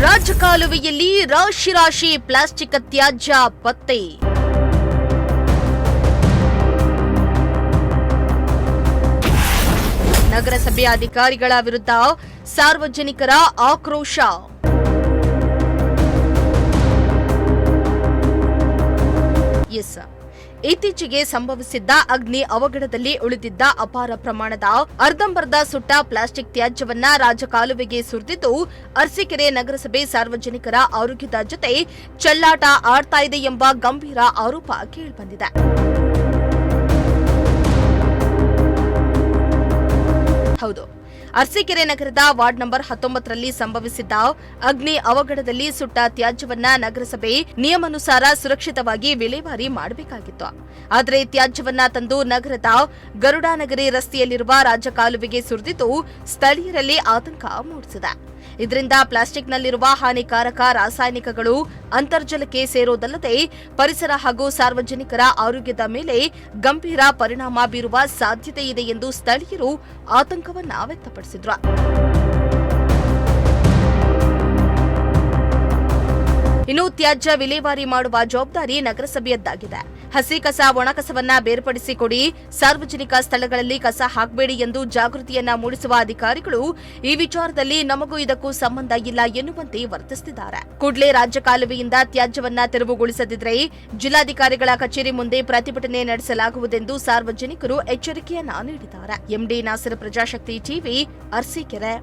ರಾಜಕಾಲುವೆಯಲ್ಲಿ ರಾಶಿ ರಾಶಿ ಪ್ಲಾಸ್ಟಿಕ್ ತ್ಯಾಜ್ಯ ಪತ್ತೆ. ನಗರಸಭೆ ಅಧಿಕಾರಿಗಳ ವಿರುದ್ಧ ಸಾರ್ವಜನಿಕರ ಆಕ್ರೋಶ. ಇತ್ತೀಚೆಗೆ ಸಂಭವಿಸಿದ್ದ ಅಗ್ನಿ ಅವಘಡದಲ್ಲಿ ಉಳಿದಿದ್ದ ಅಪಾರ ಪ್ರಮಾಣದ ಅರ್ಧಂಬರ್ಧ ಸುಟ್ಟ ಪ್ಲಾಸ್ಟಿಕ್ ತ್ಯಾಜ್ಯವನ್ನ ರಾಜಕಾಲುವೆಗೆ ಸುರಿದಿದ್ದು ಅರಸೀಕೆರೆ ನಗರಸಭೆ ಸಾರ್ವಜನಿಕರ ಆರೋಗ್ಯದ ಜೊತೆ ಚೆಲ್ಲಾಟ ಆಡ್ತಾ ಇದೆ ಎಂಬ ಗಂಭೀರ ಆರೋಪ ಕೇಳಿಬಂದಿದೆ. ಹೌದು, ಅರಸೀಕೆರೆ ನಗರದ ವಾರ್ಡ್ ನಂಬರ್ 19ರಲ್ಲಿ ಸಂಭವಿಸಿದ್ದ ಅಗ್ನಿ ಅವಘಡದಲ್ಲಿ ಸುಟ್ಟ ತ್ಯಾಜ್ಯವನ್ನ ನಗರಸಭೆ ನಿಯಮಾನುಸಾರ ಸುರಕ್ಷಿತವಾಗಿ ವಿಲೇವಾರಿ ಮಾಡಬೇಕಾಗಿತ್ತು. ಆದರೆ ತ್ಯಾಜ್ಯವನ್ನ ತಂದು ನಗರದ ಗರುಡಾನಗರಿ ರಸ್ತೆಯಲ್ಲಿರುವ ರಾಜಕಾಲುವೆಗೆ ಸುರಿದಿದ್ದು ಸ್ಥಳೀಯರಲ್ಲಿ ಆತಂಕ ಮೂಡಿಸಿದೆ. ಇದರಿಂದ ಪ್ಲಾಸ್ಟಿಕ್ನಲ್ಲಿರುವ ಹಾನಿಕಾರಕ ರಾಸಾಯನಿಕಗಳು ಅಂತರ್ಜಲಕ್ಕೆ ಸೇರೋದಲ್ಲದೆ ಪರಿಸರ ಹಾಗೂ ಸಾರ್ವಜನಿಕರ ಆರೋಗ್ಯದ ಮೇಲೆ ಗಂಭೀರ ಪರಿಣಾಮ ಬೀರುವ ಸಾಧ್ಯತೆ ಇದೆ ಎಂದು ಸ್ಥಳೀಯರು ಆತಂಕವನ್ನ ವ್ಯಕ್ತಪಡಿಸಿದ್ರು. ಇನ್ನು ತ್ಯಾಜ್ಯ ವಿಲೇವಾರಿ ಮಾಡುವ ಜವಾಬ್ದಾರಿ ನಗರಸಭೆಯದ್ದಾಗಿದೆ. ಹಸಿ ಕಸ ಒಣ ಕಸವನ್ನ ಬೇರ್ಪಡಿಸಿ ಕೊಡಿ, ಸಾರ್ವಜನಿಕ ಸ್ಥಳಗಳಲ್ಲಿ ಕಸ ಹಾಕಬೇಡಿ ಎಂದು ಜಾಗೃತಿಯನ್ನ ಮೂಡಿಸುವ ಅಧಿಕಾರಿಗಳು ಈ ವಿಚಾರದಲ್ಲಿ ನಮಗೂ ಇದಕ್ಕೂ ಸಂಬಂಧ ಇಲ್ಲ ಎನ್ನುವಂತೆ ವರ್ತಿಸುತ್ತಿದ್ದಾರೆ. ಕೂಡಲೇ ರಾಜ್ಯ ಕಾಲುವೆಯಿಂದ ತ್ಯಾಜ್ಯವನ್ನ ತೆರವುಗೊಳಿಸದಿದ್ದರೆ ಜಿಲ್ಲಾಧಿಕಾರಿಗಳ ಕಚೇರಿ ಮುಂದೆ ಪ್ರತಿಭಟನೆ ನಡೆಸಲಾಗುವುದೆಂದು ಸಾರ್ವಜನಿಕರು ಎಚ್ಚರಿಕೆಯನ್ನ ನೀಡಿದ್ದಾರೆ. MD Nasar, Prajashakti TV, Arsikere.